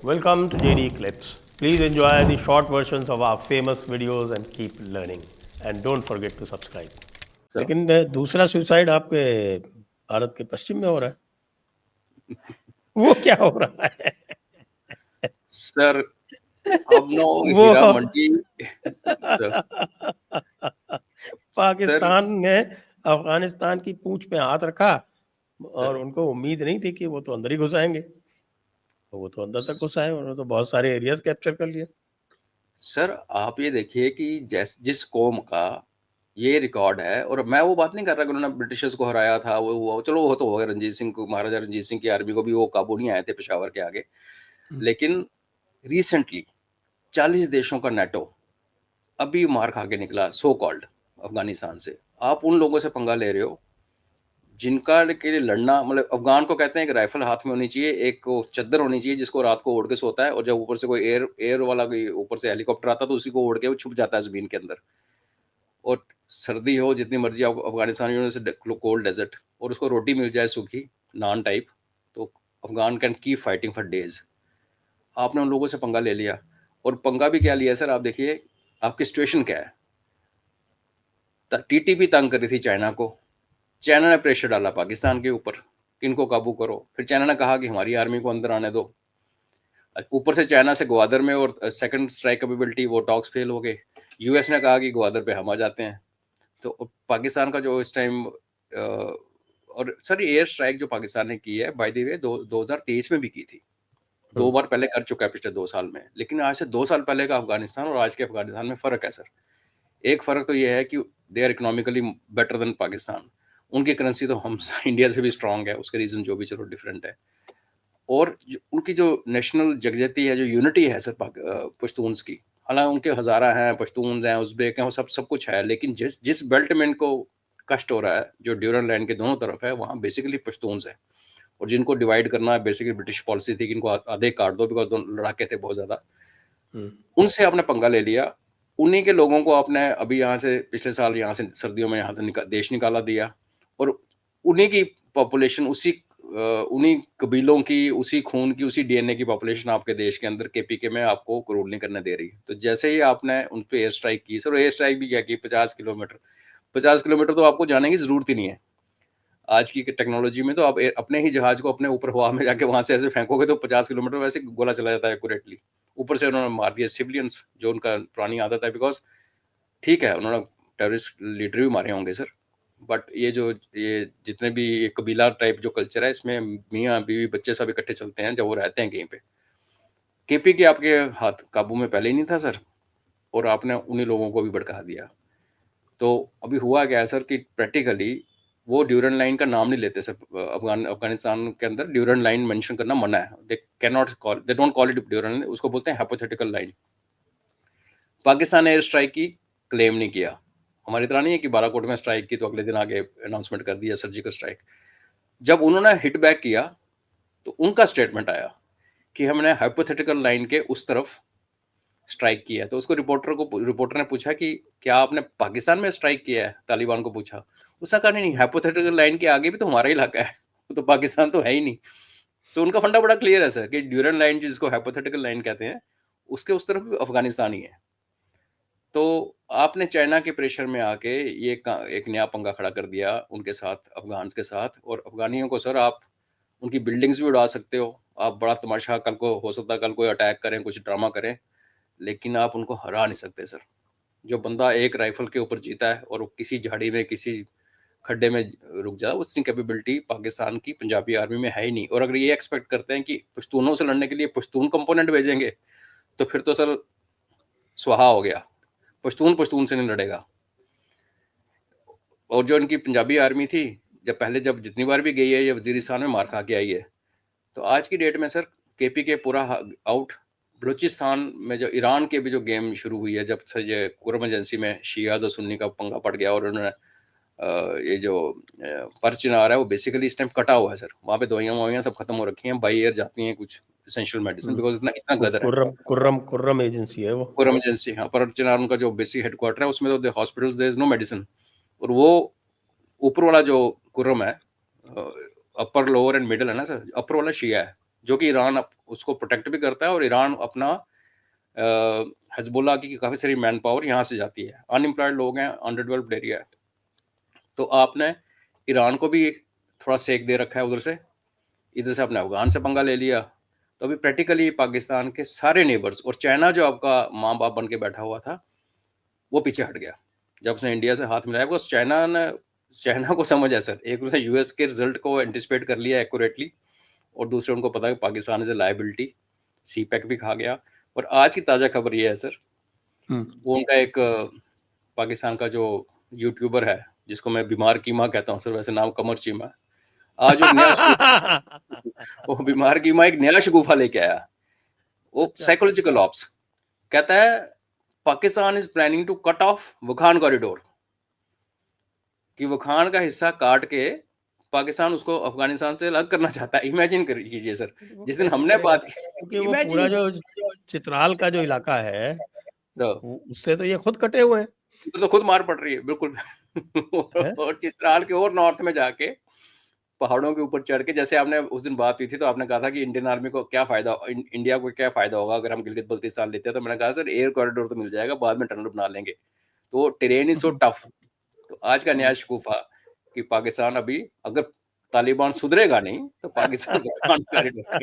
Welcome to JD Clips. Please enjoy the short versions of our famous videos and keep learning. And don't forget to subscribe. लेकिन दूसरा suicide आपके भारत के पश्चिम में हो रहा है वो क्या हो रहा है सर अब नो वो हीरा मंडी पाकिस्तान ने अफगानिस्तान की पूंछ पे हाथ रखा और सर उनको उम्मीद नहीं थी कि वो तो अंदर ही घुस आएंगे, वो तो अंदर तक घुस आए, उन्होंने तो बहुत सारे एरियाज कैप्चर कर लिए। सर आप ये देखिए कि जिस कौम का ये रिकॉर्ड है, और मैं वो बात नहीं कर रहा कि उन्होंने ब्रिटिशर्स को हराया था, वो हुआ, चलो वो तो हो गया, रंजीत सिंह को, महाराजा रंजीत सिंह की आर्मी को भी वो काबू नहीं आए थे पेशावर के आगे। लेकिन रिसेंटली 40 देशों का नेटो अभी मार खा के निकला सो कॉल्ड अफगानिस्तान से। आप उन लोगों से पंगा ले रहे हो जिनका के लिए लड़ना, मतलब अफगान को कहते हैं कि राइफल हाथ में होनी चाहिए, एक चद्दर होनी चाहिए जिसको रात को ओढ़ के सोता है, और जब ऊपर से कोई एयर वाला कोई ऊपर से हेलीकॉप्टर आता है तो उसी को ओढ़ के वो छुप जाता है जमीन के अंदर। और सर्दी हो जितनी मर्जी, अफगानिस्तान में कोल्ड डेजर्ट, और उसको रोटी मिल जाए सूखी नान टाइप, तो Afghan can keep fighting for days. आपने उन लोगों से पंगा ले लिया, और पंगा भी क्या लिया सर, आप देखिए आपकी सिचुएशन क्या है। टीटीपी तंग कर रही थी चाइना को, चाइना ने प्रेशर डाला पाकिस्तान के ऊपर कि इनको काबू करो, फिर चाइना ने कहा कि हमारी आर्मी को अंदर आने दो। ऊपर से चाइना से ग्वादर में और सेकंड स्ट्राइक कैपेबिलिटी, वो टॉक्स फेल हो गए। यूएस ने कहा कि ग्वादर पे हम आ जाते हैं। तो पाकिस्तान का जो इस टाइम, और सर एयर स्ट्राइक जो पाकिस्तान ने की है बाय द वे 2023 में भी की थी, 2 बार पहले कर चुका है पिछले 2 साल में। लेकिन आज से 2 साल पहले का अफगानिस्तान और आज के अफगानिस्तान में फ़र्क है सर। एक फ़र्क तो ये है कि they are economically better than Pakistan. उनकी करेंसी तो हम इंडिया से भी स्ट्रांग है, उसके रीज़न जो भी चलो डिफरेंट है। और उनकी जो नेशनल जगजती है, जो यूनिटी है सर पश्तून्स की, हालांकि उनके हज़ारा हैं, पश्तून हैं, उज़्बेक हैं, वो सब कुछ है, लेकिन जिस बेल्ट में इनको कष्ट हो रहा है, जो ड्यूरन लाइन के दोनों तरफ है, वहाँ बेसिकली पश्तून्स है। और जिनको डिवाइड करना है, बेसिकली ब्रिटिश पॉलिसी थी कि इनको आधे काट दो, बिकॉज दोनों लड़ाके थे बहुत ज़्यादा। उनसे आपने पंगा ले लिया, उन्हीं के लोगों को आपने अभी यहाँ से पिछले साल यहाँ से सर्दियों में यहाँ से देश निकाला दिया, और उन्हीं की पॉपुलेशन, उन्हीं कबीलों की, उसी खून की, उसी डीएनए की पॉपुलेशन आपके देश के अंदर केपीके में आपको रूल नहीं करने दे रही। तो जैसे ही आपने उन पे एयर स्ट्राइक की सर, एयर स्ट्राइक भी क्या की, 50 किलोमीटर तो आपको जाने की जरूरत ही नहीं है। आज की टेक्नोलॉजी में तो आप अपने ही जहाज को अपने ऊपर हवा में जाके वहां से ऐसे फेंकोगे तो 50 किलोमीटर वैसे गोला चला जाता है एक्यूरेटली। ऊपर से उन्होंने मार दिया सिविलियंस, जो उनका पुरानी आदत है, बिकॉज ठीक है उन्होंने टेररिस्ट लीडर भी मारे होंगे सर, बट ये जितने भी ये कबीला टाइप जो कल्चर है, इसमें मियाँ बीवी बच्चे सब इकट्ठे चलते हैं जब वो रहते हैं कहीं पे। केपी के आपके हाथ काबू में पहले ही नहीं था सर, और आपने उन्हीं लोगों को भी भड़का दिया। तो अभी हुआ क्या है सर कि प्रैक्टिकली वो ड्यूरन लाइन का नाम नहीं लेते सर। अफगानिस्तान के अंदर ड्यूरन लाइन मेंशन करना मना है। They don't call it Durand line, उसको बोलते हैं हाइपोथेटिकल लाइन। पाकिस्तान ने एयर स्ट्राइक की क्लेम नहीं किया, हमारी तरह नहीं है कि बालाकोट में स्ट्राइक की तो अगले दिन आगे अनाउंसमेंट कर दिया सर्जिकल स्ट्राइक। जब उन्होंने हिट बैक किया तो उनका स्टेटमेंट आया कि हमने हाइपोथेटिकल लाइन के उस तरफ स्ट्राइक किया है। तो उसको रिपोर्टर ने पूछा कि क्या आपने पाकिस्तान में स्ट्राइक किया है, तालिबान को पूछा। उसने कहा नहीं, हाइपोथेटिकल लाइन के आगे भी तो हमारा इलाका है, तो पाकिस्तान तो है ही नहीं। सो उनका फंडा बड़ा क्लियर है सर कि ड्यूरन लाइन जिसको हाइपोथेटिकल लाइन कहते हैं, उसके उस तरफ भी अफगानिस्तान ही है। तो आपने चाइना के प्रेशर में आके ये एक नया पंगा खड़ा कर दिया उनके साथ, अफगान के साथ। और अफगानियों को सर आप उनकी बिल्डिंग्स भी उड़ा सकते हो, आप बड़ा तमाशा, कल को हो सकता है कल कोई अटैक करें, कुछ ड्रामा करें, लेकिन आप उनको हरा नहीं सकते सर। जो बंदा एक राइफल के ऊपर जीता है और वो किसी झाड़ी में, किसी खड्डे में रुक जाए, उसकी कैपेबिलिटी पाकिस्तान की पंजाबी आर्मी में है ही नहीं। और अगर ये एक्सपेक्ट करते हैं कि पश्तूनों से लड़ने के लिए पश्तून कंपोनेंट भेजेंगे, तो फिर तो सर स्वाहा हो गया, पश्तून से नहीं लड़ेगा। और जो इनकी पंजाबी आर्मी थी, जब जितनी बार भी गई है ये वजीरिस्तान में मार खा के आई है। तो आज की डेट में सर केपी के पूरा आउट। बलूचिस्तान में जो ईरान के भी जो गेम शुरू हुई है, जब से ये कुर्म एजेंसी में शियाज और सुन्नी का पंगा पड़ गया, और उन्होंने ये जो परचिनार है वो बेसिकली इस टाइम कटा हुआ है सर। वहाँ पे दवाइयाँ सब खत्म हो रखी हैं, बाई एयर जाती हैं कुछ एसेंशियल मेडिसिन, बिकॉज इतना गदर है। कुर्रम एजेंसी है वो, कुर्रम एजेंसी, हाँ, परचिनार उनका जो बेसिक हेडक्वार्टर है, उसमें तो hospitals there is no medicine. और वो ऊपर वाला जो कुर्रम है, अपर लोअर एंड मिडल है ना सर, अपर वाला शिया है, जो कि ईरान उसको प्रोटेक्ट भी करता है, और ईरान अपना हिजबुल्लाह की काफ़ी सारी मैन पावर यहाँ से जाती है। अनएम्प्लॉयड लोग हैं, अंडरडेवलप्ड एरिया है। तो आपने ईरान को भी थोड़ा सेक दे रखा है उधर से, इधर से आपने अफगान से पंगा ले लिया। तो अभी प्रैक्टिकली पाकिस्तान के सारे नेबर्स, और चाइना जो आपका माँ बाप बन के बैठा हुआ था, वो पीछे हट गया जब उसने इंडिया से हाथ मिलाया। बिकॉज चाइना को समझ है सर, एक उसने यूएस के रिजल्ट को एंटिसिपेट कर लिया एक्यूरेटली, और दूसरे उनको पता है कि Pakistan is a liability. CPEC भी खा गया। और आज की ताज़ा खबर ये है सर, वो उनका एक पाकिस्तान का जो यूट्यूबर है, जिसको मैं बीमार कीमा कहता हूँ सर, वैसे नाम कमर चीमा है, आज एक नया वो बीमार कीमा एक नया शगुफा लेके आया। वो साइकोलॉजिकल ऑप्स कहता है, Pakistan is planning to cut off Wakhan corridor, कि वुखान का हिस्सा काट के पाकिस्तान उसको अफगानिस्तान से अलग करना चाहता है। इमेजिन कीजिए सर, जिस दिन हमने बात की, क्योंकि वो पूरा जो चित्राल का जो इलाका है, उससे तो ये खुद कटे हुए हैं, तो खुद मार पड़ रही है बिल्कुल। और चित्राल के और नॉर्थ में जाके पहाड़ों के ऊपर चढ़ के, जैसे आपने उस दिन बात हुई थी, तो आपने कहा था कि इंडियन आर्मी को क्या फायदा, इंडिया को क्या फायदा होगा अगर हम गिलगित बल्तिस्तान लेते हैं। तो मैंने कहा सर, एयर कॉरिडोर तो मिल जाएगा, बाद में टनल बना लेंगे। तो टेरेन इज सो टफ। तो आज का नया शगुफा कि पाकिस्तान अभी, अगर तालिबान सुधरेगा नहीं, तो पाकिस्तान कॉरिडोर